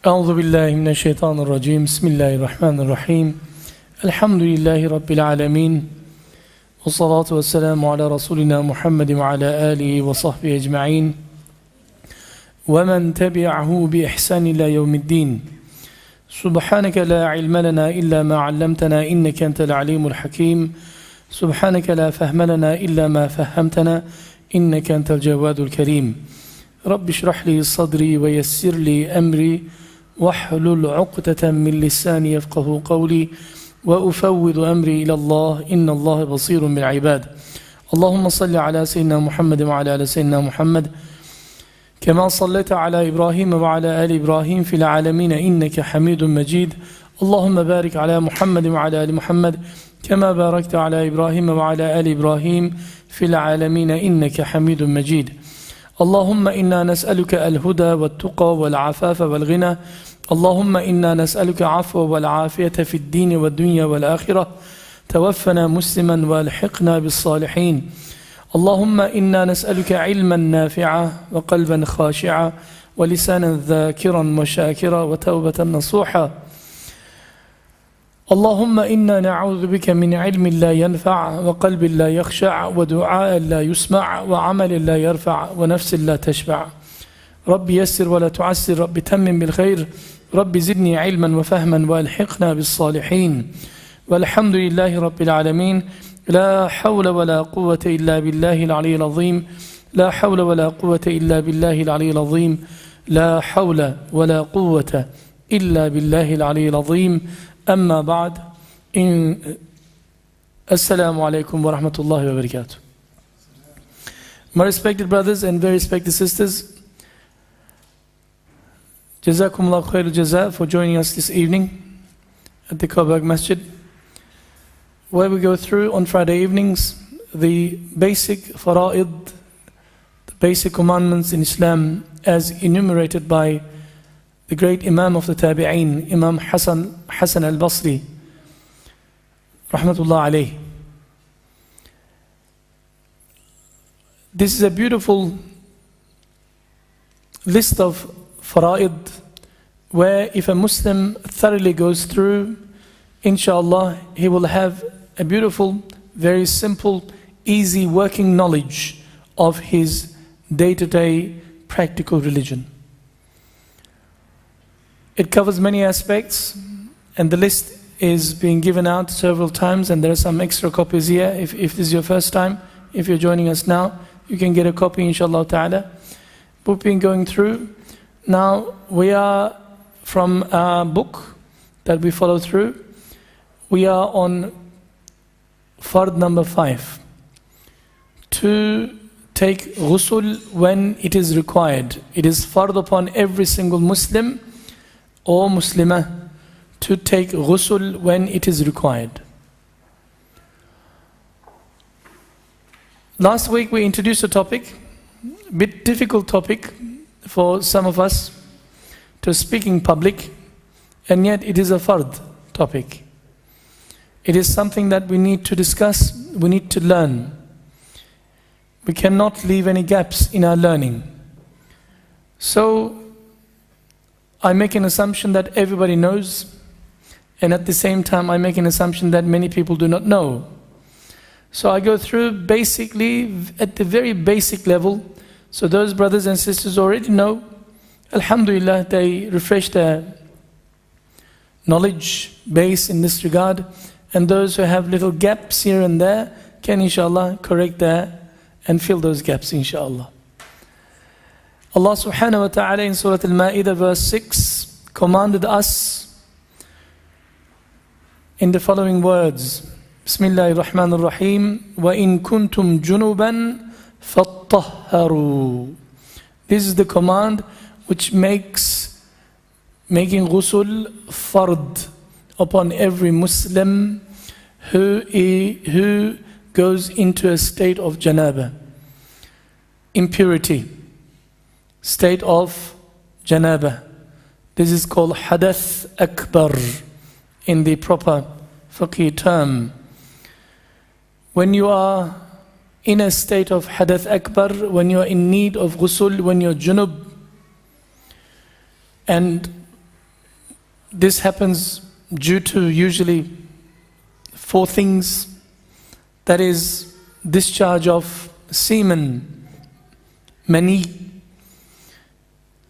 أعوذ بالله من الشيطان الرجيم بسم الله الرحمن الرحيم الحمد لله رب العالمين والصلاة والسلام على رسولنا محمد وعلى آله وصحبه أجمعين ومن تبعه بإحسان إلى يوم الدين سبحانك لا علم لنا إلا ما علمتنا إنك أنت العليم الحكيم سبحانك لا فهم لنا إلا ما فهمتنا إنك أنت الجواد الكريم رب اشرح لي صدري ويسر لي أمري واحلل عقدة من لساني يفقه قولي وأفوض أمري إلى الله إن الله بصير بالعباد اللهم صل على سيدنا محمد وعلى آل سيدنا محمد كما صليت على إبراهيم وعلى آل إبراهيم في العالمين إنك حميد مجيد اللهم بارك على محمد وعلى آل محمد كما باركت على إبراهيم وعلى آل إبراهيم في العالمين إنك حميد مجيد اللهم إنا نسألك الهدى والتقى والعفاف والغنى اللهم إنا نسألك عفو والعافية في الدين والدنيا والآخرة توفنا مسلما والحقنا بالصالحين اللهم إنا نسألك علما نافعا وقلبا خاشعا ولسانا ذاكرا وشاكرا وتوبة نصوحا اللهم إنا نعوذ بك من علم لا ينفع وقلب لا يخشع ودعاء لا يسمع وعمل لا يرفع ونفس لا تشبع رب يسر ولا تعسر رب تمم بالخير رب زدني علما وفهما والحقنا بالصالحين والحمد لله رب العالمين لا حول ولا قوة إلا بالله العلي العظيم لا حول ولا قوة إلا بالله العلي العظيم لا حول ولا قوة إلا بالله العلي العظيم أما بعد Assalamu alaikum wa rahmatullahi wa barakatuh. My respected brothers and very respected sisters, Jazakumullah khairul jaza for joining us this evening at the Kabag Masjid, where we go through on Friday evenings the basic Faraid, the basic commandments in Islam as enumerated by the great Imam of the Tabi'een, Imam Hasan al-Basri, Rahmatullahi Alayh. This is a beautiful list of Faraid, where if a Muslim thoroughly goes through, inshallah, he will have a beautiful, very simple, easy working knowledge of his day-to-day practical religion. It covers many aspects, and the list is being given out several times, and there are some extra copies here. If this is your first time, if you're joining us now, you can get a copy, inshallah ta'ala. We've been going through. Now, we are from a book that we follow through. We are on fard number 5. To take ghusl when it is required. It is fard upon every single Muslim or Muslimah to take ghusl when it is required. Last week we introduced a topic, a bit difficult topic for some of us to speak in public, and yet it is a fard topic. It is something that we need to discuss, we need to learn. We cannot leave any gaps in our learning. So I make an assumption that everybody knows, and at the same time I make an assumption that many people do not know. So I go through basically at the very basic level. So those brothers and sisters already know, alhamdulillah, they refresh their knowledge base in this regard, and those who have little gaps here and there can inshallah correct that and fill those gaps inshallah. Allah subhanahu wa ta'ala in Surah Al-Ma'idah verse 6 commanded us in the following words. Bismillahir Rahmanir Rahim. وَإِن كُنْتُمْ جُنُبًا فَاتَّهَّرُوا. This is the command which makes making ghusl fard upon every Muslim who goes into a state of janaba, impurity, state of janaba. This is called hadath akbar in the proper fiqh term. When you are in a state of hadath akbar, when you are in need of ghusl, when you're junub, and this happens due to usually 4 things. That is discharge of semen, mani,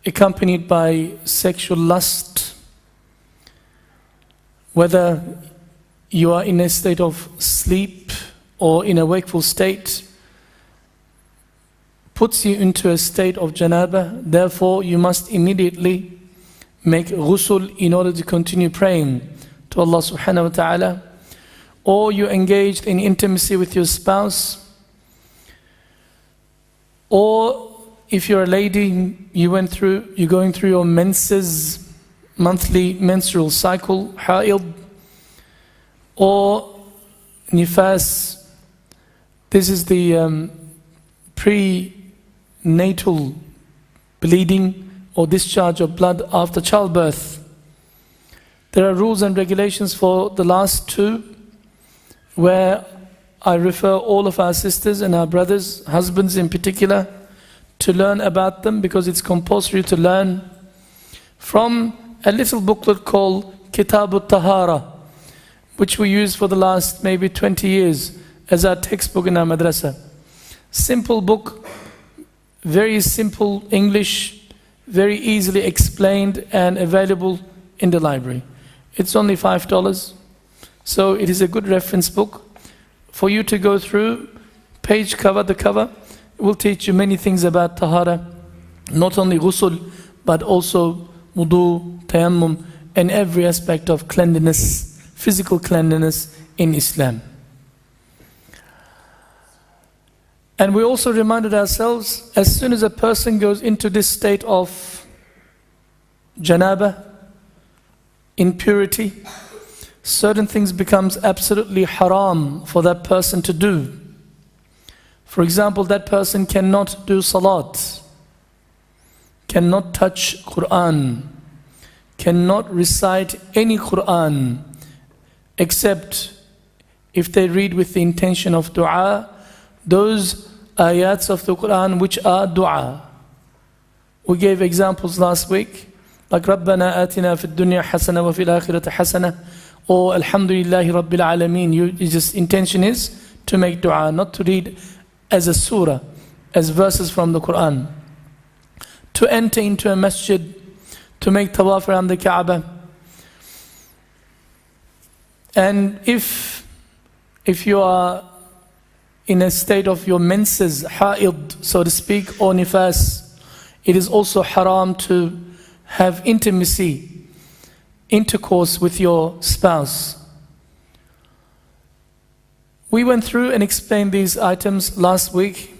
accompanied by sexual lust, whether you are in a state of sleep or in a wakeful state, puts you into a state of janaba. Therefore, you must immediately make ghusl in order to continue praying to Allah subhanahu wa ta'ala. Or you engaged in intimacy with your spouse. Or if you're a lady, you're going through your menses, monthly menstrual cycle, haid, or nifas. This is the prenatal bleeding or discharge of blood after childbirth. There are rules and regulations for the last 2, where I refer all of our sisters and our brothers, husbands in particular, to learn about them, because it's compulsory to learn from a little booklet called Kitab al-Tahara, which we use for the last maybe 20 years as our textbook in our madrasa. Simple book, very simple English, very easily explained and available in the library. It's only $5. So it is a good reference book for you to go through, page cover to cover. It will teach you many things about tahara, not only ghusl, but also wudu, tayammum, and every aspect of cleanliness, physical cleanliness in Islam. And we also reminded ourselves, as soon as a person goes into this state of janaba, impurity, certain things becomes absolutely haram for that person to do. For example, that person cannot do salat, cannot touch Qur'an, cannot recite any Qur'an, except if they read with the intention of dua, those ayats of the Qur'an which are dua. We gave examples last week, like رَبَّنَا آتِنَا فِي الدُّنْيَا حَسَنَةً وَفِي الْآخِرَةِ حَسَنَةً, or Alhamdulillahi Rabbil Alameen. Your just intention is to make dua, not to read as a surah, as verses from the Qur'an. To enter into a masjid, to make tawaf around the Kaaba. And if you are in a state of your menses, haid, so to speak, or nifas, it is also haram to have intercourse with your spouse. We went through and explained these items last week,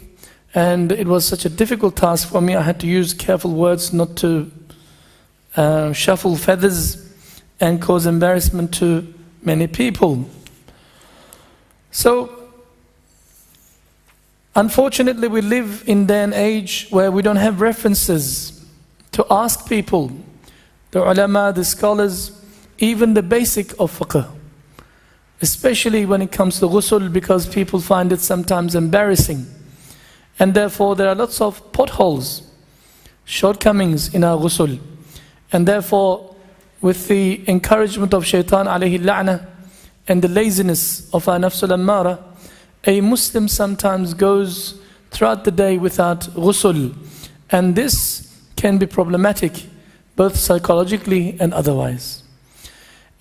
and it was such a difficult task for me. I had to use careful words not to shuffle feathers and cause embarrassment to many people. So, unfortunately, we live in a day and age where we don't have references to ask people, the ulama, the scholars, even the basic of fiqh, especially when it comes to ghusl, because people find it sometimes embarrassing. And therefore there are lots of potholes, shortcomings in our ghusl. And therefore, with the encouragement of shaitan alayhi la'na and the laziness of our nafsul ammara, a Muslim sometimes goes throughout the day without ghusl. And this can be problematic, both psychologically and otherwise.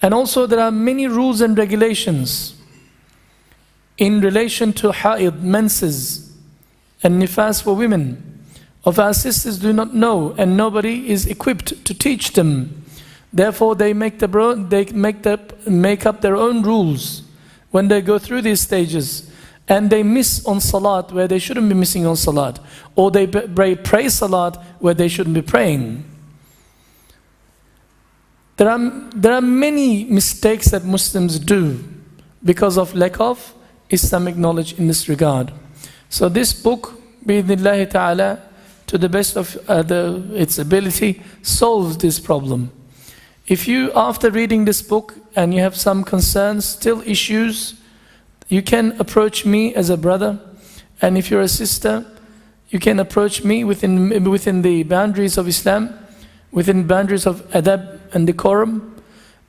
And also there are many rules and regulations in relation to haid, menses, and nifas for women. Of our sisters do not know, and nobody is equipped to teach them. Therefore they make up their own rules when they go through these stages. And they miss on salat where they shouldn't be missing on salat. Or they pray salat where they shouldn't be praying. There are many mistakes that Muslims do because of lack of Islamic knowledge in this regard. So this book, bi'idhnillahi ta'ala, to the best of its ability, solves this problem. If you, after reading this book and you have some concerns, still issues, you can approach me as a brother, and if you're a sister, you can approach me within the boundaries of Islam, within boundaries of adab and decorum.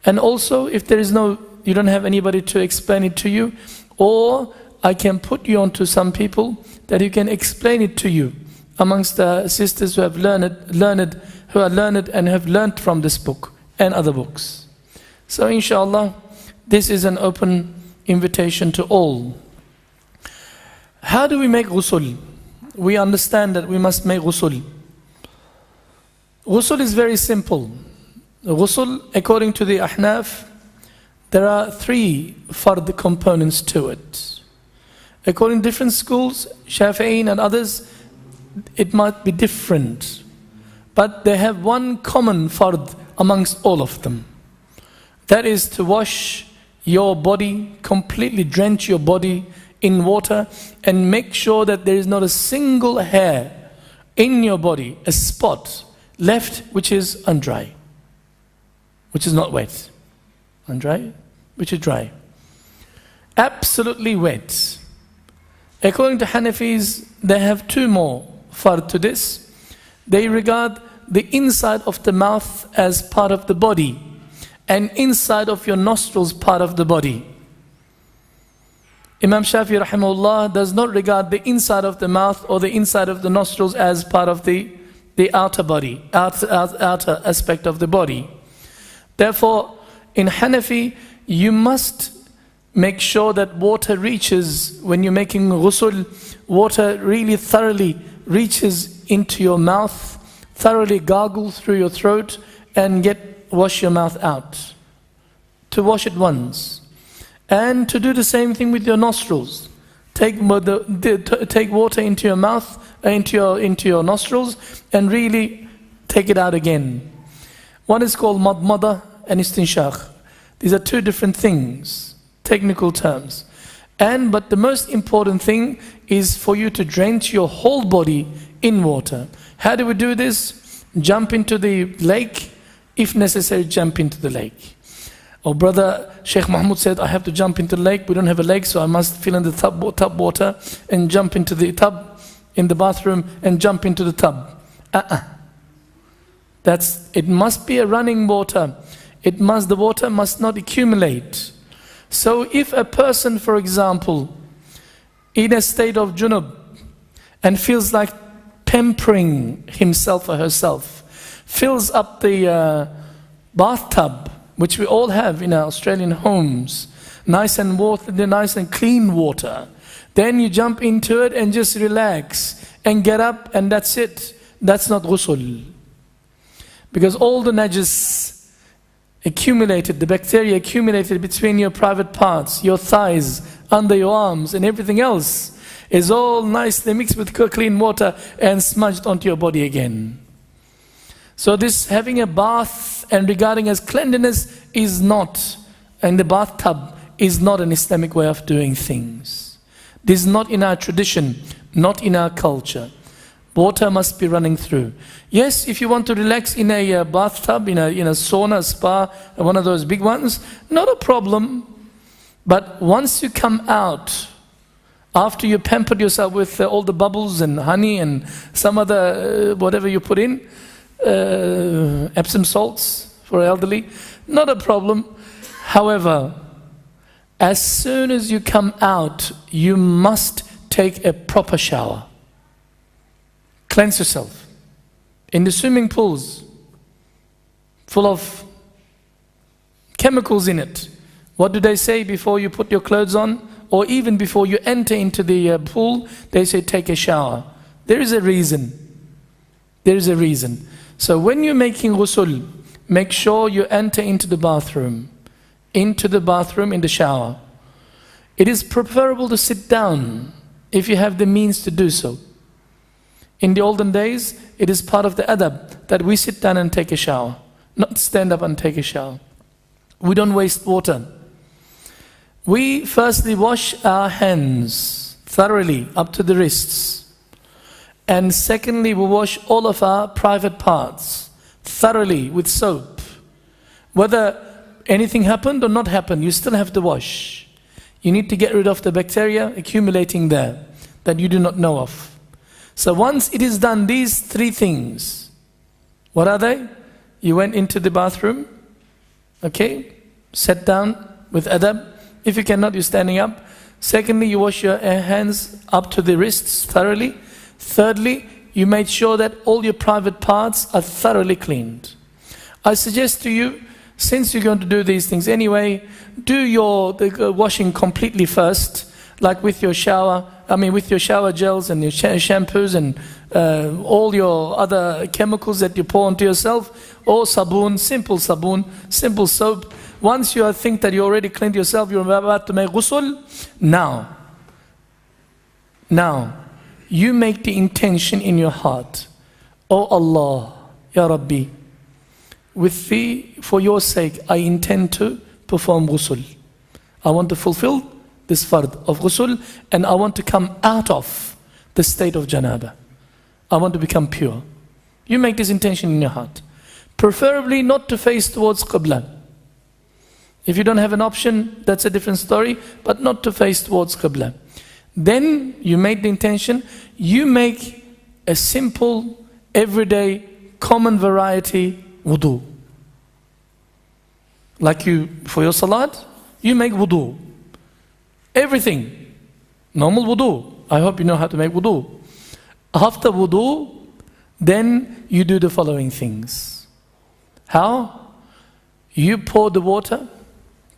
And also, if there is you don't have anybody to explain it to you, or I can put you onto some people that you can explain it to you amongst the sisters who have learned and have learned from this book and other books. So inshallah, this is an open invitation to all. How do we make ghusl? We understand that we must make ghusl. Ghusl is very simple. Ghusl, according to the Ahnaf, there are 3 fard components to it. According to different schools, Shafi'een and others, it might be different. But they have one common fard amongst all of them. That is to wash your body, completely drench your body in water and make sure that there is not a single hair in your body, a spot left which is undry, which is not wet. Undry, which is dry. Absolutely wet. According to Hanafis, they have 2 more fard to this. They regard the inside of the mouth as part of the body and inside of your nostrils part of the body. Imam Shafi rahimahullah does not regard the inside of the mouth or the inside of the nostrils as part of the outer body, outer aspect of the body. Therefore, in Hanafi, you must make sure that water reaches, when you're making ghusl, water really thoroughly reaches into your mouth, thoroughly gargle through your throat and wash your mouth out. To wash it once. And to do the same thing with your nostrils. Take water into your mouth, into your nostrils, and really take it out again. One is called madmada and istinshaq. These are 2 different things, technical terms. But the most important thing is for you to drench your whole body in water. How do we do this? Jump into the lake. If necessary, jump into the lake. Oh, brother, Sheikh Mahmud said, I have to jump into the lake. We don't have a lake, so I must fill in the tub water and jump into the tub in the bathroom and jump into the tub. It must be a running water. The water must not accumulate. So if a person, for example, in a state of junub and feels like pampering himself or herself, fills up the bathtub, which we all have in our Australian homes, nice and clean water. Then you jump into it and just relax and get up and that's it. That's not ghusl. Because all the najis accumulated, the bacteria accumulated between your private parts, your thighs, under your arms and everything else is all nicely mixed with clean water and smudged onto your body again. So this having a bath and regarding as cleanliness is not, and the bathtub is not an Islamic way of doing things. This is not in our tradition, not in our culture. Water must be running through. Yes, if you want to relax in a bathtub, in a sauna, spa, one of those big ones, not a problem. But once you come out, after you pampered yourself with all the bubbles and honey and some other, whatever you put in, Epsom salts for elderly, not a problem. However, as soon as you come out, you must take a proper shower. Cleanse yourself. In the swimming pools, full of chemicals in it, what do they say before you put your clothes on? Or even before you enter into the pool, they say take a shower. There is a reason. There is a reason. So when you're making ghusl, make sure you enter into the bathroom. Into the bathroom, in the shower. It is preferable to sit down if you have the means to do so. In the olden days, it is part of the adab that we sit down and take a shower, not stand up and take a shower. We don't waste water. We firstly wash our hands thoroughly up to the wrists. And secondly, we wash all of our private parts thoroughly with soap. Whether anything happened or not happened, you still have to wash. You need to get rid of the bacteria accumulating there that you do not know of. So once it is done, these 3 things, what are they? You went into the bathroom, Okay? Sit down with adab. If you cannot, you're standing up. Secondly, you wash your hands up to the wrists thoroughly. Thirdly, you made sure that all your private parts are thoroughly cleaned. I suggest to you, since you're going to do these things anyway, do your washing completely first, like with your shower. With your shower gels and your shampoos and all your other chemicals that you pour onto yourself, or sabun, simple soap. Once you think that you already cleaned yourself, you're about to make ghusl. Now, you make the intention in your heart. Oh Allah, Ya Rabbi, for your sake, I intend to perform ghusl. I want to fulfill this fard of ghusl, and I want to come out of the state of janaba. I want to become pure. You make this intention in your heart. Preferably not to face towards Qibla. If you don't have an option, that's a different story, but not to face towards Qibla. Then you made the intention, you make a simple, everyday, common variety wudu. Like for your salat, you make wudu. Everything. Normal wudu. I hope you know how to make wudu. After wudu, then you do the following things. How? You pour the water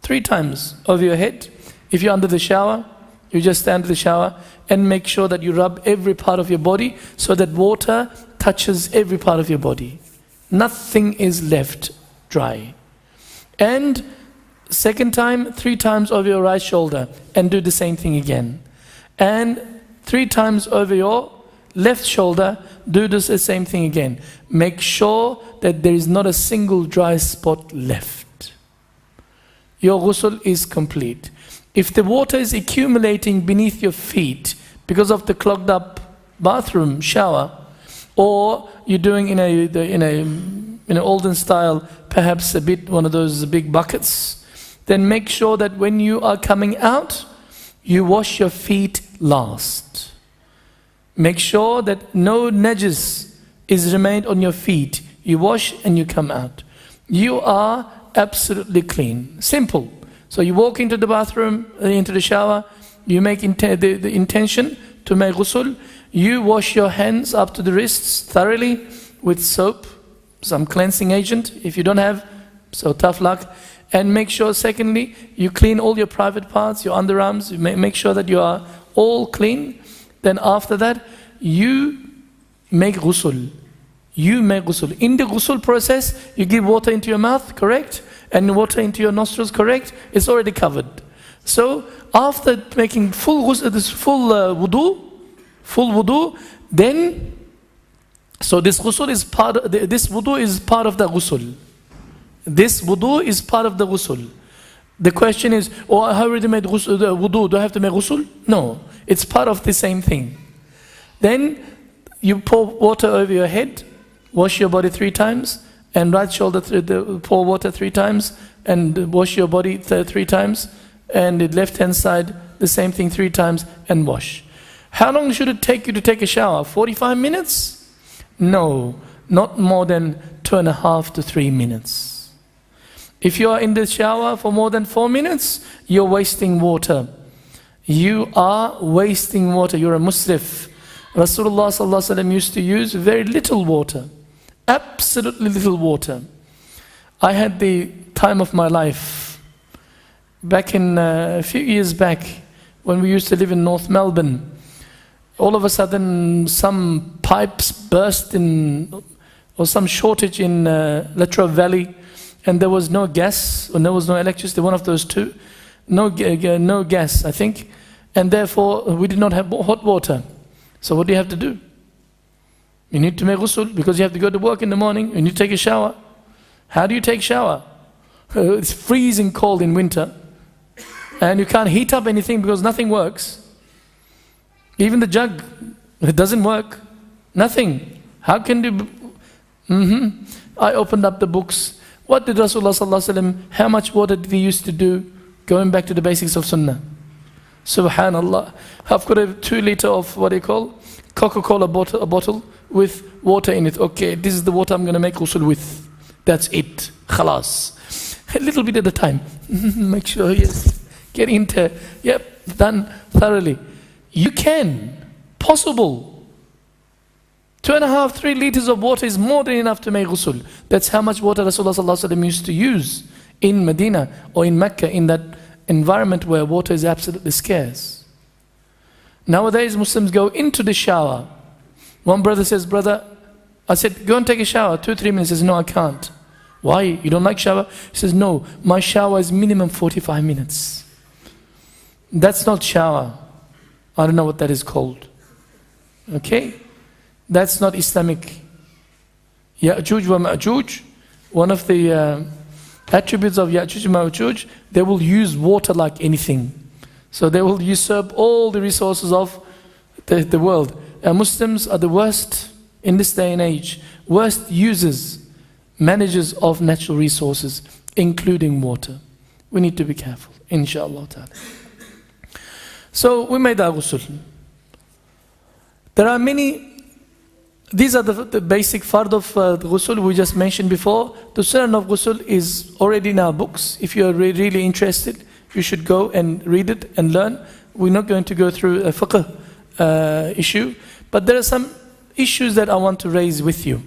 3 times over your head. If you're under the shower, you just stand in the shower and make sure that you rub every part of your body so that water touches every part of your body. Nothing is left dry. And second time, 3 times over your right shoulder and do the same thing again. And 3 times over your left shoulder, do the same thing again. Make sure that there is not a single dry spot left. Your ghusl is complete. If the water is accumulating beneath your feet because of the clogged up bathroom shower, or you're doing in an olden style, perhaps a bit one of those big buckets, then make sure that when you are coming out, you wash your feet last. Make sure that no najis is remained on your feet. You wash and you come out. You are absolutely clean. Simple. So you walk into the bathroom, into the shower, you make the intention to make ghusl. You wash your hands up to the wrists thoroughly with soap, some cleansing agent. If you don't have, so tough luck. And make sure, secondly, you clean all your private parts, your underarms. You make sure that you are all clean. Then after that, you make ghusl. You make ghusl. In the ghusl process, you give water into your mouth, correct? And water into your nostrils, correct? It's already covered. So after making full ghusl, full wudu, then, so this ghusl is this wudu is part of the ghusl. This wudu is part of the ghusl. The question is, I already made ghusl, wudu, do I have to make ghusl? No, it's part of the same thing. Then you pour water over your head, wash your body 3 times, and right shoulder pour water 3 times, and wash your body 3 times, and the left hand side the same thing 3 times, and wash. How long should it take you to take a shower? 45 minutes? No, not more than 2.5 to 3 minutes. If you are in the shower for more than 4 minutes, you're wasting water. You are wasting water. You're a musrif. Rasulullah sallallahu alaihi wasallam used to use very little water. Absolutely little water. I had the time of my life. Back in a few years back, when we used to live in North Melbourne, all of a sudden some pipes burst or some shortage in Latrobe Valley, and there was no gas, or there was no electricity, one of those two. No gas, I think. And therefore, we did not have hot water. So what do you have to do? You need to make ghusl, because you have to go to work in the morning, and you take a shower. How do you take shower? It's freezing cold in winter, and you can't heat up anything because nothing works. Even the jug, it doesn't work. Nothing. How can you? I opened up the books. What did Rasulullah sallallahu alaihi wasallam, how much water did he used to do? Going back to the basics of sunnah. Subhanallah. I've got a 2 liter of what they call Coca-Cola a bottle with water in it. Okay, this is the water I'm going to make ghusl with. That's it. Khalas. A little bit at a time. Make sure, yes, get into, yep, done thoroughly. You can, possible. 2.5, 3 liters of water is more than enough to make ghusl. That's how much water Rasulullah used to use in Medina or in Mecca, in that environment where water is absolutely scarce. Nowadays, Muslims go into the shower. One brother says, brother, I said, go and take a shower. 2-3 minutes. He says, no, I can't. Why? You don't like shower? He says, no, my shower is minimum 45 minutes. That's not shower. I don't know what that is called. Okay? That's not Islamic. Ya'juj wa Ma'juj, one of the attributes of Ya'juj wa Ma'juj, they will use water like anything. So they will usurp all the resources of the world. Muslims are the worst in this day and age, worst users, managers of natural resources, including water. We need to be careful, inshallah ta'ala. So we made our ghusl. There are many, these are the basic fard of the ghusl we just mentioned before. The sunnah of ghusl is already in our books. If you are really interested, you should go and read it and learn. We're not going to go through a fiqh issue, but there are some issues that I want to raise with you.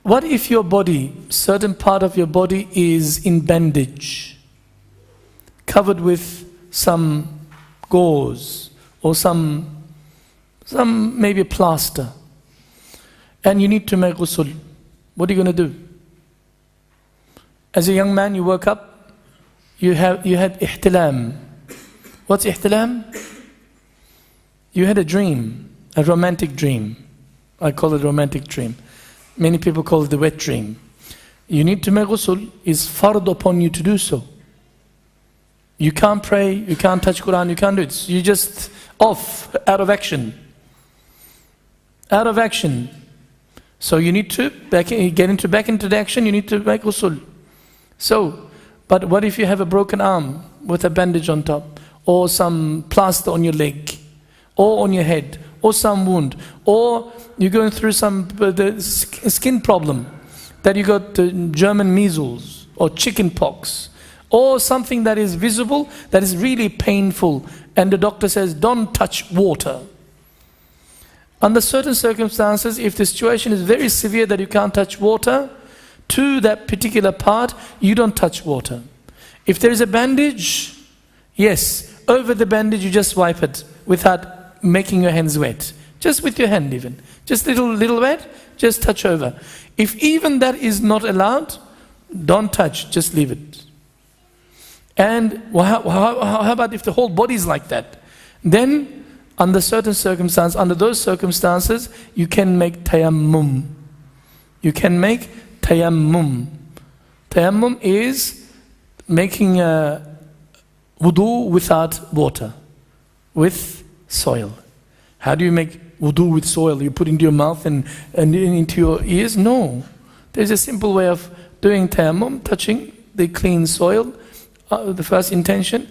What if your body, certain part of your body is in bandage, covered with some gauze or some maybe plaster, and you need to make ghusl? What are you going to do? As a young man, you woke up, you had ihtilam. What's ihtilam? You had a dream. A romantic dream. I call it a romantic dream. Many people call it the wet dream. You need to make ghusl. It's fard upon you to do so. You can't pray, you can't touch Qur'an, you can't do it. You're just off, out of action. Out of action. So you need to back into the action, you need to make ghusl. So, but what if you have a broken arm with a bandage on top, or some plaster on your leg, or on your head, or some wound, or you're going through some skin problem, that you got German measles or chicken pox, or something that is visible, that is really painful, and the doctor says, don't touch water. Under certain circumstances, if the situation is very severe that you can't touch water, to that particular part, you don't touch water. If there is a bandage, yes, over the bandage you just wipe it without making your hands wet. Just with your hand even. Just little wet, just touch over. If even that is not allowed, don't touch, just leave it. And how about if the whole body is like that? Then, under certain circumstances, under those circumstances, you can make tayammum. You can make tayammum. Tayammum is making a wudu without water, with soil. How do you make wudu with soil? You put into your mouth and into your ears? No. There's a simple way of doing tayammum, touching the clean soil, the first intention,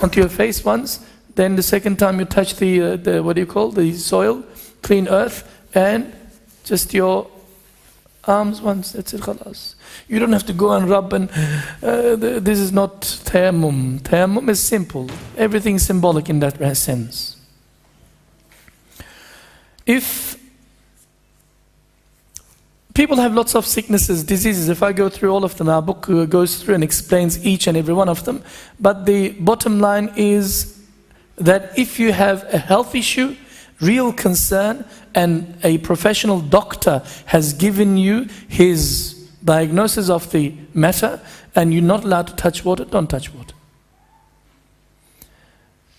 onto your face once, then the second time you touch the soil, clean earth, and just your arms once, that's it, khalas. You don't have to go and rub and, this is not tayammum. Tayammum is simple. Everything is symbolic in that sense. If people have lots of sicknesses, diseases, if I go through all of them, our book goes through and explains each and every one of them. But the bottom line is that if you have a health issue, real concern, and a professional doctor has given you his diagnosis of the matter, and you're not allowed to touch water, don't touch water.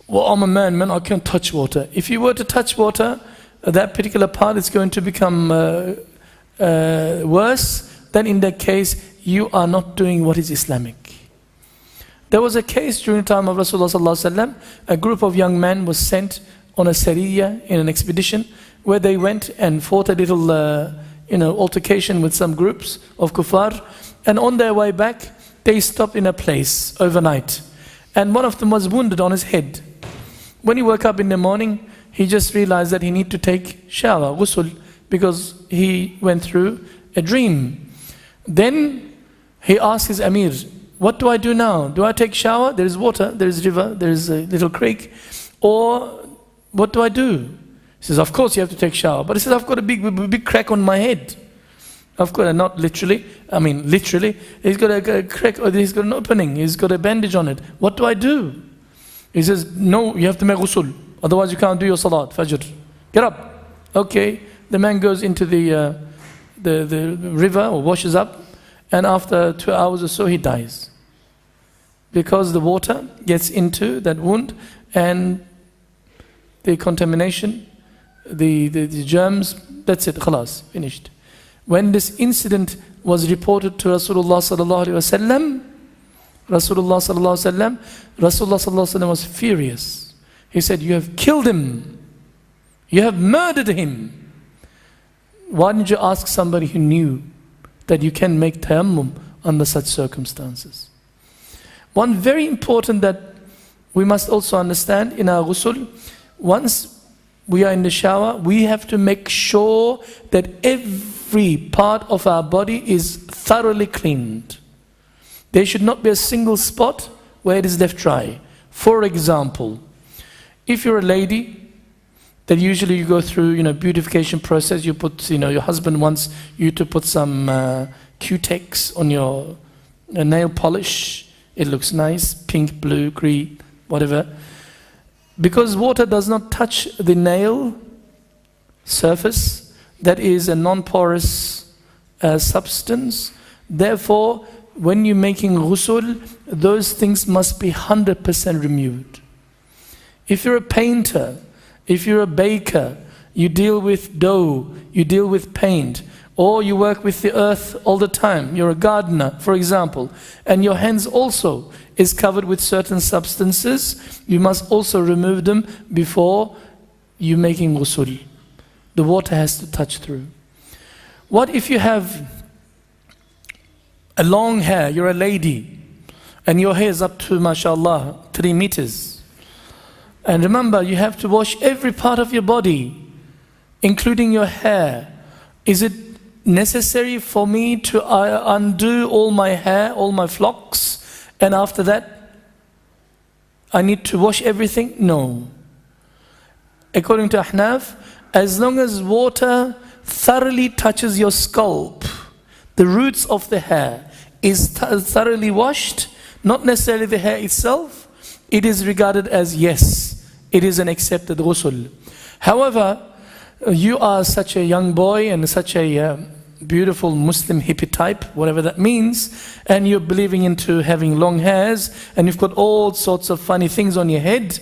Well, I'm a man, I can't touch water. If you were to touch water, that particular part is going to become worse. Then in that case, you are not doing what is Islamic. There was a case during the time of Rasulullah, a group of young men was sent on a Sariyah in an expedition where they went and fought a little altercation with some groups of kuffar, and on their way back they stopped in a place overnight, and one of them was wounded on his head. When he woke up in the morning, he just realized that he needed to take shower, ghusl, because he went through a dream. Then He asked his Amir, what do I do now? Do I take shower? There is water, there is river, there is a little creek. Or what do I do? He says, of course you have to take shower. But he says, I've got a big crack on my head. Of course, not literally. I mean, literally. He's got a crack, or he's got an opening. He's got a bandage on it. What do I do? He says, no, you have to make ghusl. Otherwise you can't do your salat, fajr. Get up. Okay. The man goes into the river or washes up. And after 2 hours or so, he dies. Because the water gets into that wound and the contamination, the germs, that's it, khalas, finished. When this incident was reported to Rasulullah sallallahu alaihi wasallam, Rasulullah sallallahu alaihi wasallam was furious. He said, you have killed him. You have murdered him. Why didn't you ask somebody who knew that you can make tayammum under such circumstances? One very important that we must also understand in our ghusl, once we are in the shower, we have to make sure that every part of our body is thoroughly cleaned. There should not be a single spot where it is left dry. For example, if you're a lady, then usually you go through, beautification process. You put, your husband wants you to put some Q-Tex on your nail polish. It looks nice, pink, blue, green, whatever. Because water does not touch the nail surface, that is a non-porous substance. Therefore, when you're making ghusl, those things must be 100% removed. If you're a painter, if you're a baker, you deal with dough, you deal with paint, or you work with the earth all the time, you're a gardener, for example, and your hands also is covered with certain substances, you must also remove them before you're making ghusl. The water has to touch through. What if you have a long hair, you're a lady, and your hair is up to, mashallah, 3 meters. And remember, you have to wash every part of your body, including your hair. Is it necessary for me to undo all my hair, all my flocks, and after that, I need to wash everything? No. According to Ahnaf, as long as water thoroughly touches your scalp, the roots of the hair is thoroughly washed, not necessarily the hair itself, it is regarded as yes, it is an accepted ghusl. However, you are such a young boy and such a beautiful Muslim hippie type, whatever that means, and you're believing into having long hairs, and you've got all sorts of funny things on your head.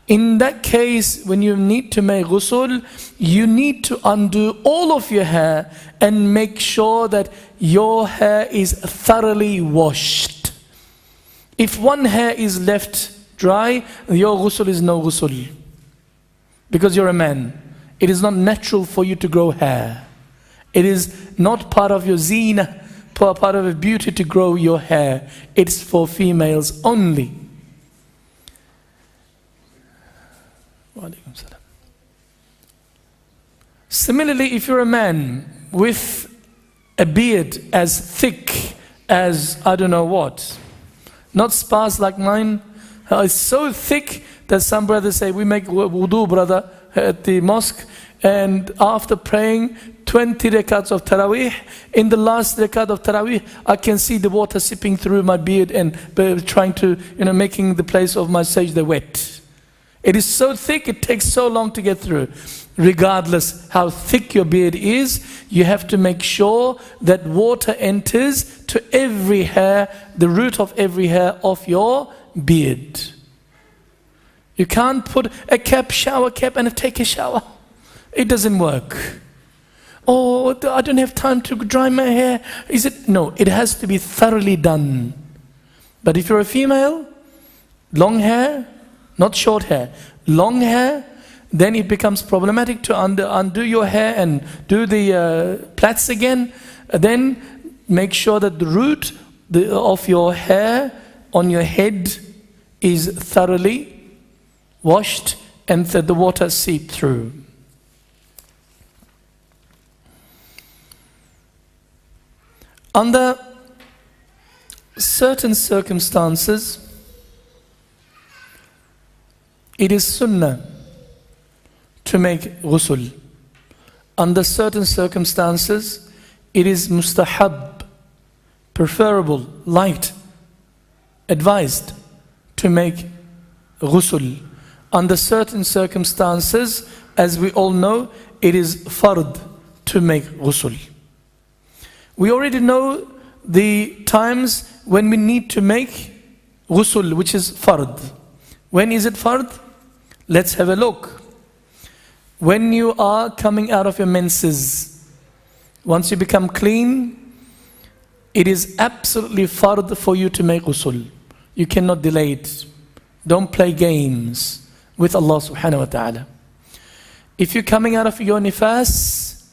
In that case, when you need to make ghusl, you need to undo all of your hair and make sure that your hair is thoroughly washed. If one hair is left dry, your ghusl is no ghusl. Because you're a man. It is not natural for you to grow hair. It is not part of your zina, part of your beauty to grow your hair. It's for females only. Similarly, if you're a man with a beard as thick as I don't know what, not sparse like mine, it's so thick that some brothers say, we make wudu, brother, at the mosque, and after praying 20 rakats of Taraweeh, in the last rakat of Taraweeh, I can see the water sipping through my beard and trying to, making the place of my sajda wet. It is so thick, it takes so long to get through. Regardless how thick your beard is, you have to make sure that water enters to every hair, the root of every hair of your beard. You can't put a cap, shower cap, and take a shower. It doesn't work. Oh, I don't have time to dry my hair. No, it has to be thoroughly done. But if you're a female, long hair, not short hair, long hair, then it becomes problematic to undo your hair and do the plaits again. Then make sure that the root of your hair on your head is thoroughly washed and that the water seep through. Under certain circumstances, it is sunnah to make ghusl. Under certain circumstances, it is mustahab, preferable, liked, advised to make ghusl. Under certain circumstances, as we all know, it is fard to make ghusl. We already know the times when we need to make ghusl, which is fard. When is it fard? Let's have a look. When you are coming out of your menses, once you become clean, it is absolutely fard for you to make ghusl. You cannot delay it. Don't play games with Allah subhanahu wa ta'ala. If you're coming out of your nifas,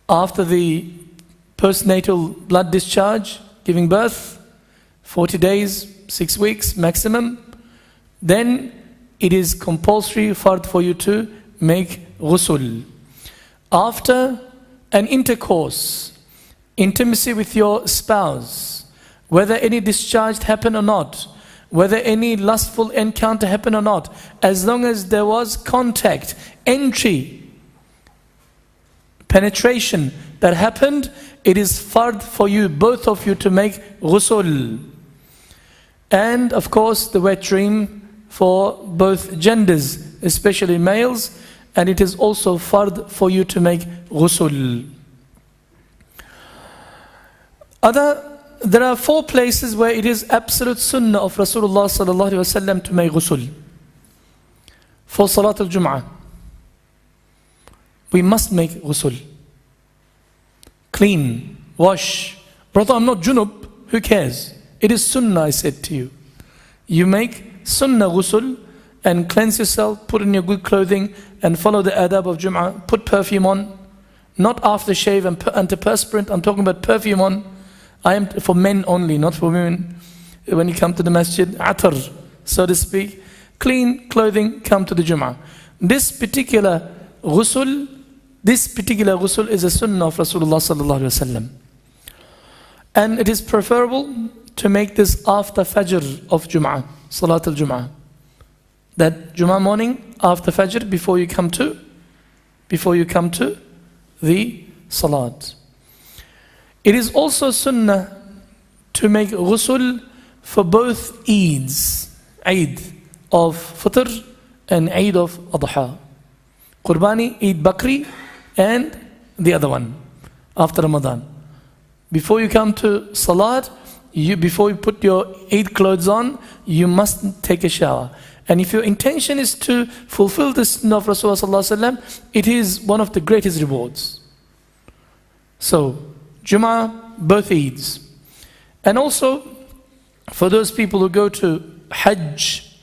after the postnatal blood discharge, giving birth, 40 days, 6 weeks maximum, then it is compulsory fard for you to make ghusl. After an intercourse, intimacy with your spouse, whether any discharge happened or not, whether any lustful encounter happened or not, as long as there was contact, entry, penetration that happened, it is fard for you, both of you, to make ghusl. And of course the wet dream for both genders, especially males, and it is also fard for you to make ghusl. There are 4 places where it is absolute sunnah of Rasulullah sallallahu alaihi wasallam to make ghusl. For Salat al-Jum'ah, we must make ghusl. Clean, wash. Brother, I'm not junub, who cares? It is sunnah, I said to you. You make sunnah ghusl and cleanse yourself, put in your good clothing and follow the adab of Jum'ah. Put perfume on, not aftershave and antiperspirant. I'm talking about perfume on. I am for men only, not for women. When you come to the masjid, atar, so to speak, clean clothing, come to the Jum'ah. This particular ghusl is a sunnah of Rasulullah sallallahu alaihi wasallam. And it is preferable to make this after Fajr of Jum'ah, Salat al-Jum'ah. That Jum'ah morning, after Fajr, before you come to the Salat. It is also sunnah to make ghusl for both Eids, Eid of Fitr and Eid of Adha. Qurbani, Eid Bakri, and the other one after Ramadan. Before you come to Salat, before you put your Eid clothes on, you must take a shower. And if your intention is to fulfill the sunnah of Rasulullah sallallahu alaihi wasallam, it is one of the greatest rewards. So, Jum'ah, both Eids. And also, for those people who go to Hajj,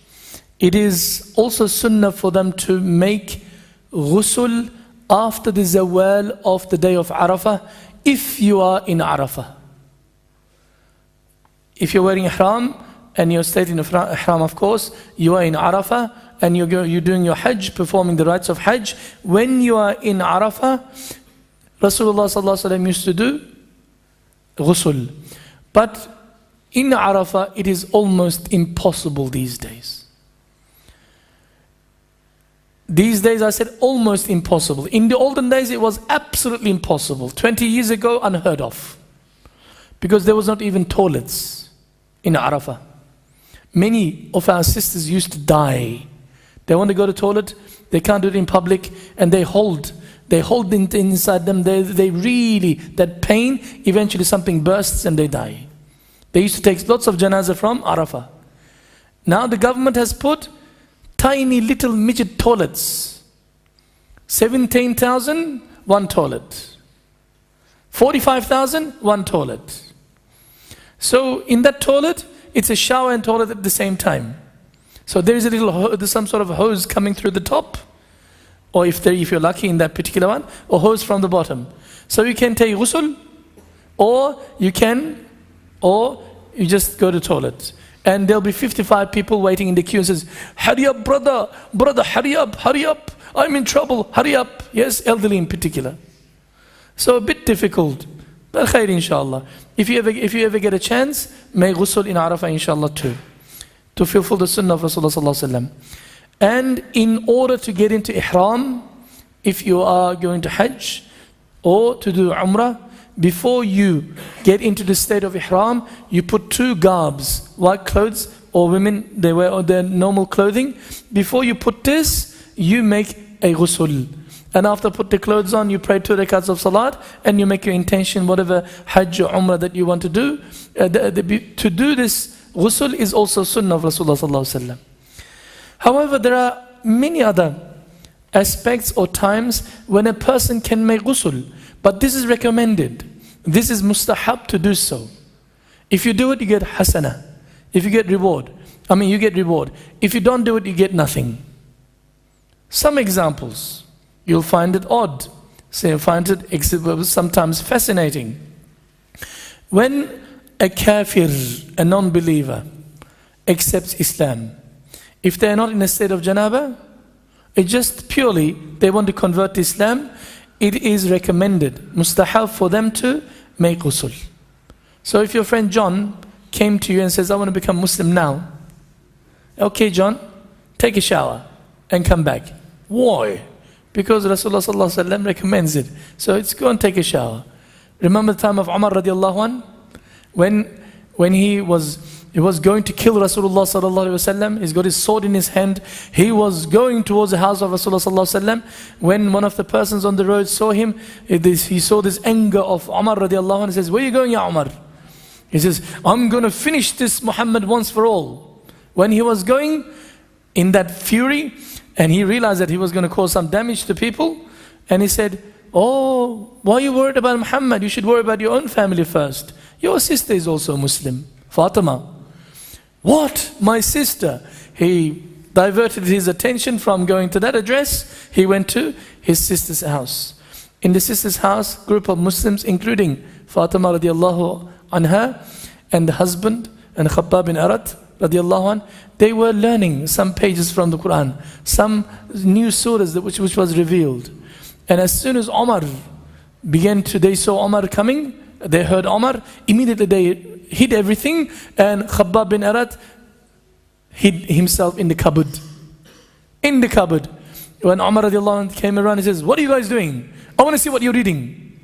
it is also sunnah for them to make ghusl after the zawal of the day of Arafah, if you are in Arafah. If you're wearing ihram, and you're stating ihram, of course, you are in Arafah, and you're doing your Hajj, performing the rites of Hajj. When you are in Arafah, Rasulullah sallallahu alaihi wasallam used to do ghusl. But in Arafah, it is almost impossible these days. These days, I said almost impossible. In the olden days, it was absolutely impossible. 20 years ago, unheard of. Because there was not even toilets in Arafah. Many of our sisters used to die. They want to go to the toilet, they can't do it in public, and they hold it inside them. They really, that pain, eventually something bursts and they die. They used to take lots of janazah from Arafah. Now the government has put tiny little midget toilets. 17,000, one toilet. 45,000, one toilet. So in that toilet, it's a shower and toilet at the same time. So there is there's some sort of hose coming through the top, or if you're lucky in that particular one, or hose from the bottom. So you can take ghusl, or you just go to the toilet. And there'll be 55 people waiting in the queue and says, hurry up brother, hurry up, I'm in trouble, hurry up. Yes, elderly in particular. So a bit difficult But khair inshallah. If you ever get a chance, make ghusl in Arafah inshallah too. To fulfill the sunnah of Rasulullah sallallahu alaihi wasallam. And in order to get into ihram, if you are going to Hajj or to do Umrah, before you get into the state of ihram, you put two garbs, white clothes, or women, they wear their normal clothing. Before you put this, you make a ghusl. And after put the clothes on, you pray 2 rakats of salat, and you make your intention, whatever Hajj or Umrah that you want to do. To do this ghusl is also sunnah of Rasulullah sallallahu alaihi wasallam. However, there are many other aspects or times when a person can make ghusl. But this is recommended. This is mustahab to do so. If you do it, you get hasana. If you get reward, you get reward. If you don't do it, you get nothing. Some examples, you'll find it odd. So you'll find it sometimes fascinating. When a kafir, a non-believer, accepts Islam, if they are not in a state of janaba, it just purely, they want to convert to Islam, it is recommended, mustahab, for them to make ghusl. So if your friend John came to you and says, I want to become Muslim now. Okay, John, take a shower and come back. Why? Because Rasulullah sallallahu alaihi wasallam recommends it. So it's go and take a shower. Remember the time of Umar radiallahu anh? When he was going to kill Rasulullah sallallahu alaihi wasallam. He's got his sword in his hand. He was going towards the house of Rasulullah sallallahu alaihi wasallam. When one of the persons on the road saw him, he saw this anger of Umar radiallahu anh. He says, where are you going, ya Umar? He says, I'm going to finish this Muhammad once for all. When he was going in that fury, and he realized that he was going to cause some damage to people, and he said, oh, why are you worried about Muhammad? You should worry about your own family first. Your sister is also Muslim, Fatima. What? My sister? He diverted his attention from going to that address. He went to his sister's house. In the sister's house, group of Muslims, including Fatima radiallahu anha, and the husband, and Khabbab bin Arat radiallahu anh, they were learning some pages from the Qur'an, some new surahs which was revealed. And as soon as they saw Omar coming, they heard Omar, immediately they hid everything, and Khabbab bin Arat hid himself in the cupboard. In the cupboard. When Umar radiallahu anh came around, he says, what are you guys doing? I want to see what you're reading.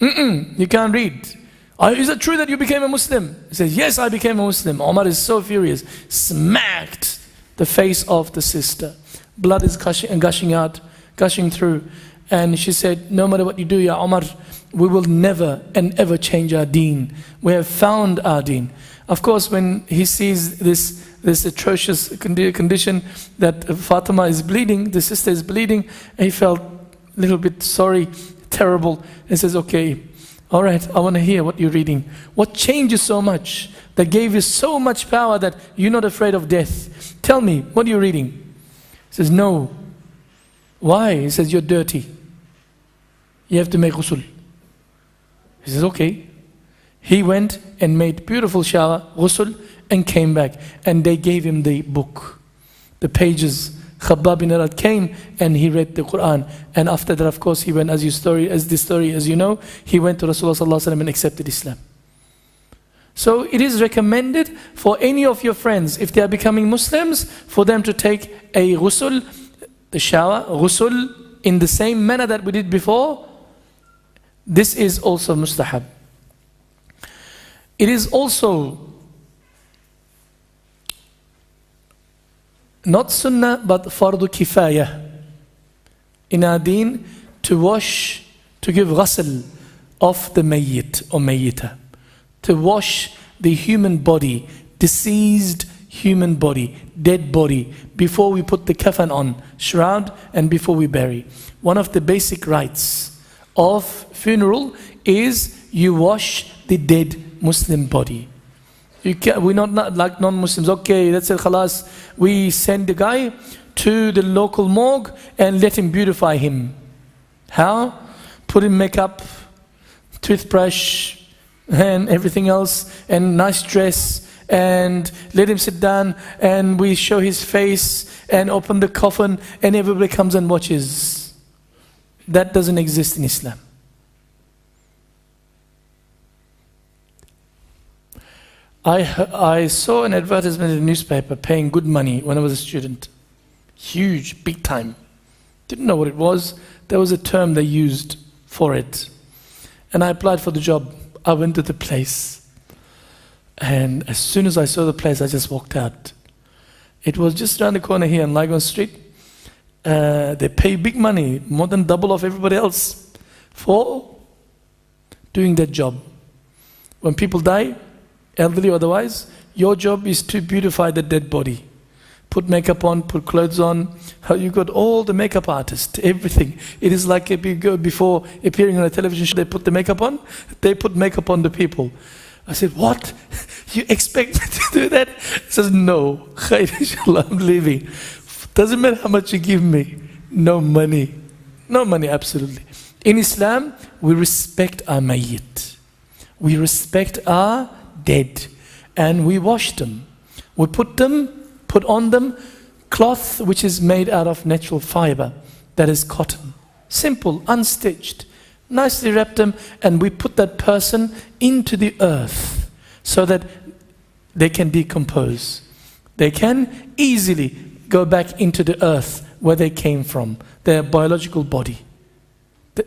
You can't read. Is it true that you became a Muslim? He says, yes, I became a Muslim. Umar is so furious. Smacked the face of the sister. Blood is gushing through. And she said, no matter what you do, Ya Umar, we will never and ever change our deen. We have found our deen. Of course, when he sees this atrocious condition that Fatima is bleeding, the sister is bleeding, he felt a little bit sorry, terrible. He says, okay, all right, I want to hear what you're reading. What changed you so much, that gave you so much power that you're not afraid of death? Tell me, what are you reading? He says, no. Why? He says, you're dirty. You have to make ghusl. He says, okay. He went and made beautiful shower, ghusl, and came back. And they gave him the book, the pages. Khabbab bin Arat came and he read the Qur'an. And after that, of course, he went, as you know, he went to Rasulullah sallallahu alaihi wasallam and accepted Islam. So it is recommended for any of your friends, if they are becoming Muslims, for them to take a ghusl, the shower, ghusl, in the same manner that we did before. This is also mustahab. It is also not sunnah, but fardu kifayah in our deen to wash, to give ghusl of the mayyit or mayyita, to wash the human body, deceased human body, dead body, before we put the kafan on, shroud, and before we bury. One of the basic rites of funeral is you wash the dead Muslim body. We're not like non-Muslims. Okay, that's it, khalas. We send the guy to the local morgue and let him beautify him. How? Put him makeup, toothbrush, and everything else, and nice dress, and let him sit down, and we show his face, and open the coffin, and everybody comes and watches. That doesn't exist in Islam. I saw an advertisement in the newspaper paying good money when I was a student. Huge, big time. Didn't know what it was. There was a term they used for it. And I applied for the job. I went to the place. And as soon as I saw the place, I just walked out. It was just around the corner here on Lygon Street. They pay big money, more than double of everybody else, for doing that job. When people die, elderly or otherwise, your job is to beautify the dead body. Put makeup on, put clothes on. You got all the makeup artists, everything. It is like if you go before appearing on a television show, they put the makeup on. They put makeup on the people. I said, what? You expect me to do that? He says, no. Khair, inshallah, I'm leaving. Doesn't matter how much you give me. No money. No money, absolutely. In Islam, we respect our mayyit. We respect our dead. And we wash them. We put on them cloth which is made out of natural fiber. That is cotton. Simple, unstitched. Nicely wrap them, and we put that person into the earth so that they can decompose. They can easily go back into the earth where they came from, their biological body.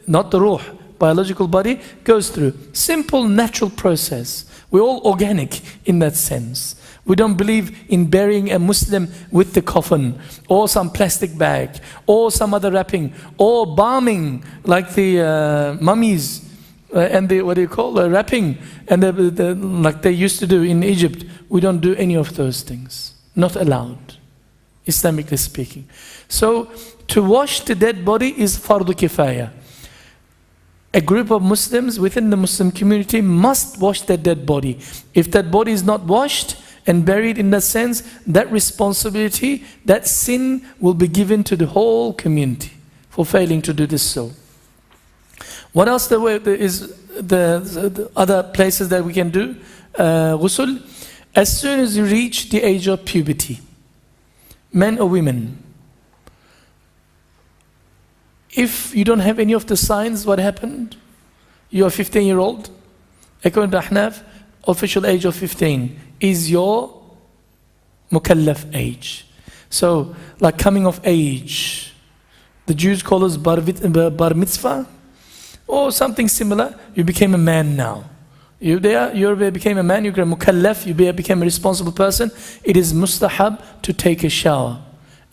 Not the ruh, biological body goes through. Simple, natural process. We're all organic in that sense. We don't believe in burying a Muslim with the coffin, or some plastic bag, or some other wrapping, or balming like the mummies and the, what do you call, wrapping, and like they used to do in Egypt. We don't do any of those things. Not allowed, Islamically speaking. So to wash the dead body is fardu kifaya. A group of Muslims within the Muslim community must wash their dead body. If that body is not washed and buried in that sense, that responsibility, that sin will be given to the whole community for failing to do this so. What else there is the other places that we can do ghusl? As soon as you reach the age of puberty, men or women, if you don't have any of the signs, what happened? You are 15-year-old. According to Ahnaf, official age of 15 is your mukallaf age. So, like coming of age. The Jews call us bar mitzvah or something similar. You became a man now. You became a man, you became mukallaf, you became a responsible person. It is mustahab to take a shower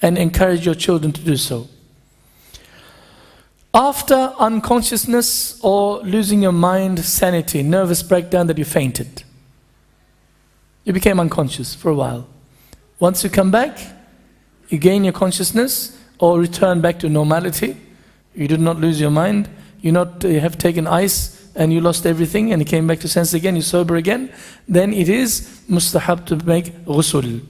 and encourage your children to do so. After unconsciousness or losing your mind, sanity, nervous breakdown that you fainted. You became unconscious for a while. Once you come back, you gain your consciousness or return back to normality. You did not lose your mind. You have taken ice and you lost everything and you came back to sense again, you're sober again. Then it is mustahab to make ghusl.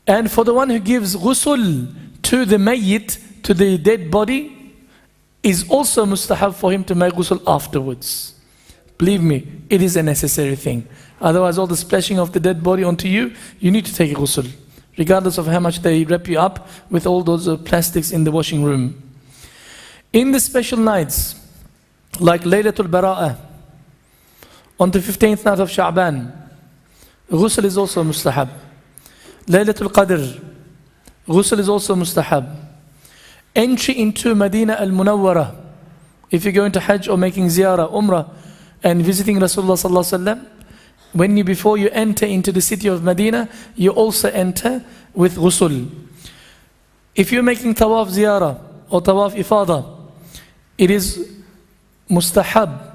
And for the one who gives ghusl to the mayyit, to the dead body, is also mustahab for him to make ghusl afterwards. Believe me, it is a necessary thing. Otherwise, all the splashing of the dead body onto you, you need to take a ghusl, regardless of how much they wrap you up with all those plastics in the washing room. In the special nights, like Laylatul Bara'ah, on the 15th night of Sha'ban, ghusl is also mustahab. Laylatul Qadr, ghusl is also mustahab. Entry into Medina al-Munawwara, if you go into Hajj or making ziyarah, umrah, and visiting Rasulullah sallallahu alaihi wasallam, before you enter into the city of Medina, you also enter with ghusl. If you're making tawaf ziyarah or tawaf ifada, it is mustahab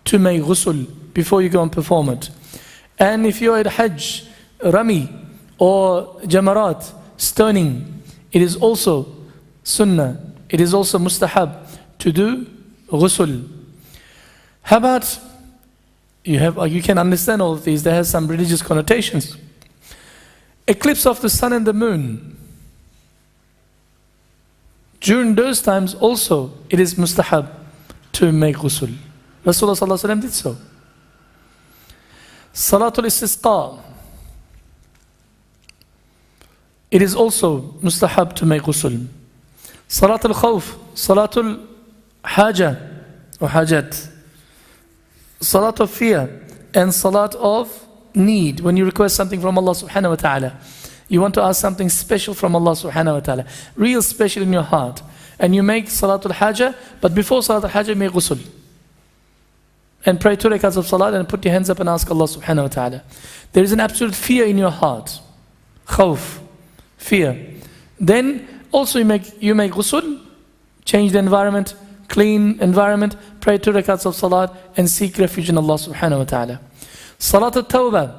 to make ghusl before you go and perform it. And if you're at Hajj, Rami or Jamarat, stoning, it is also sunnah, it is also mustahab to do ghusl. How about, you can understand all of these, they have some religious connotations. Eclipse of the sun and the moon. During those times also, it is mustahab to make ghusl. Rasulullah sallallahu alaihi wasallam did so. Salatul Istisqa. It is also mustahab to make ghusl. Salatul Khawf, Salatul Haja or Hajat, Salat of fear, and Salat of need, when you request something from Allah subhanahu wa ta'ala, you want to ask something special from Allah subhanahu wa ta'ala, real special in your heart, and you make Salatul Hajjah, but before Salatul Hajjah, make Ghusl. And pray 2 rakats of Salat and put your hands up and ask Allah subhanahu wa ta'ala. There is an absolute fear in your heart. Khawf, fear. Then also you make Ghusl, change the environment, clean environment, pray 2 rakats of Salat and seek refuge in Allah subhanahu wa ta'ala. Salat al-Tawbah,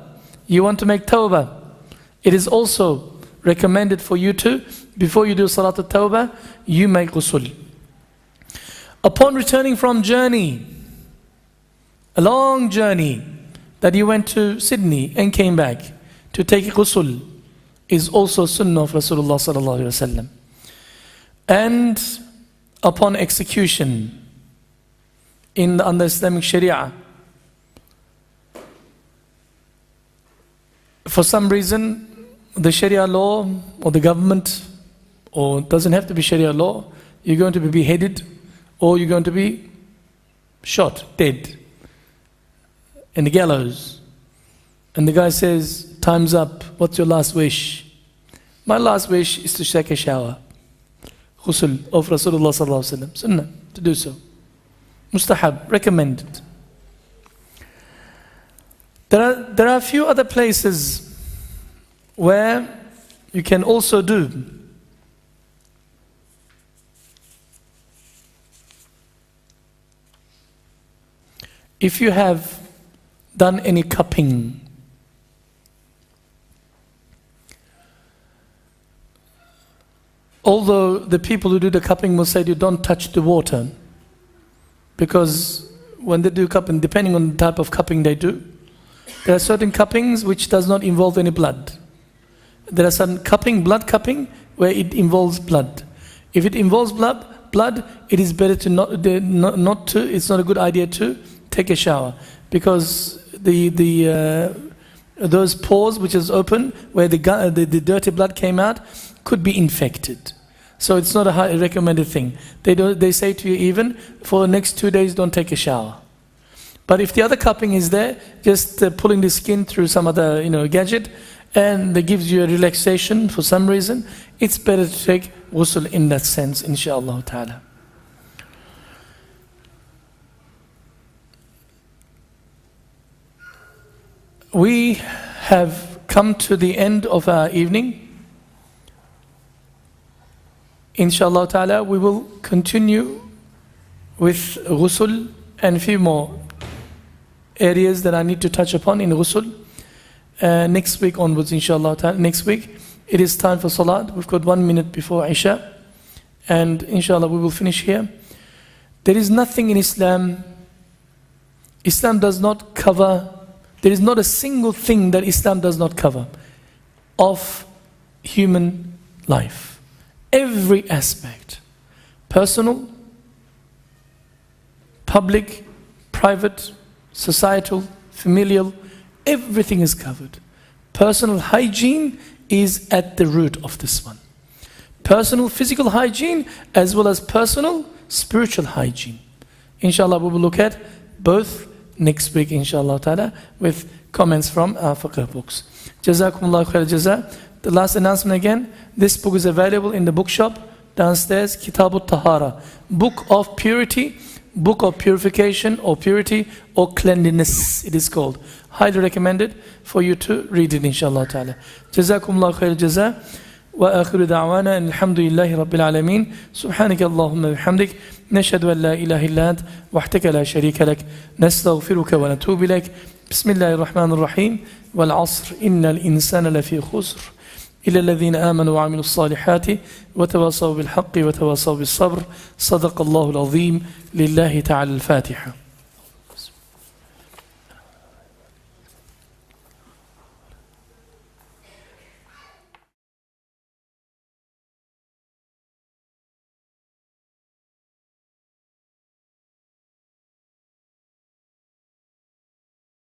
you want to make Tawbah. It is also recommended for you to, before you do Salat al-Tawbah, you make Ghusl. Upon returning from journey, a long journey that you went to Sydney and came back to take Ghusl is also sunnah of Rasulullah sallallahu alaihi wasallam. And upon execution under Islamic Sharia, for some reason the Sharia law or the government, or it doesn't have to be Sharia law, you're going to be beheaded or you're going to be shot, dead in the gallows. And the guy says, time's up, what's your last wish? My last wish is to take a shower. Ghusl of Rasulullah sallallahu alaihi wasallam. Sunnah, to do so. Mustahab, recommended. There are a few other places where you can also do. If you have done any cupping, although the people who do the cupping will say you don't touch the water, because when they do cupping, depending on the type of cupping they do, there are certain cuppings which does not involve any blood. There are some cupping, blood cupping, where it involves blood. If it involves blood, it is better to not to. It's not a good idea to take a shower, because those pores which is open where the dirty blood came out could be infected. So it's not a highly recommended thing. They say to you even for the next 2 days don't take a shower. But if the other cupping is there, just pulling the skin through some other gadget, and that gives you a relaxation for some reason, it's better to take ghusl in that sense, inshaAllah ta'ala. We have come to the end of our evening. Inshallah ta'ala, we will continue with ghusl and a few more areas that I need to touch upon in ghusl. Next week onwards, inshallah ta'ala. Next week, it is time for salat. We've got 1 minute before Isha. And inshallah, we will finish here. There is nothing in Islam. Islam does not cover. There is not a single thing that Islam does not cover of human life. Every aspect, personal, public, private, societal, familial, everything is covered. Personal hygiene is at the root of this one. Personal physical hygiene as well as personal spiritual hygiene. Inshallah, we will look at both next week, inshallah ta'ala, with comments from our fiqh books. Jazakumullahu khair jaza. The last announcement again, this book is available in the bookshop downstairs, Kitabut Tahara, book of purity, book of purification or purity or cleanliness, it is called. Highly recommended for you to read it, inshallah ta'ala. Jazakumullahu khair jaza. وآخر دعوانا أن الحمد لله رب العالمين سبحانك اللهم وبحمدك نشهد أن لا إله إلا أنت وحدك لا شريك لك نستغفرك ونتوب إليك بسم الله الرحمن الرحيم والعصر إن الإنسان لفي خسر إلا الذين آمنوا وعملوا الصالحات وتواصوا بالحق وتواصوا بالصبر صدق الله العظيم لله تعالى الفاتحة.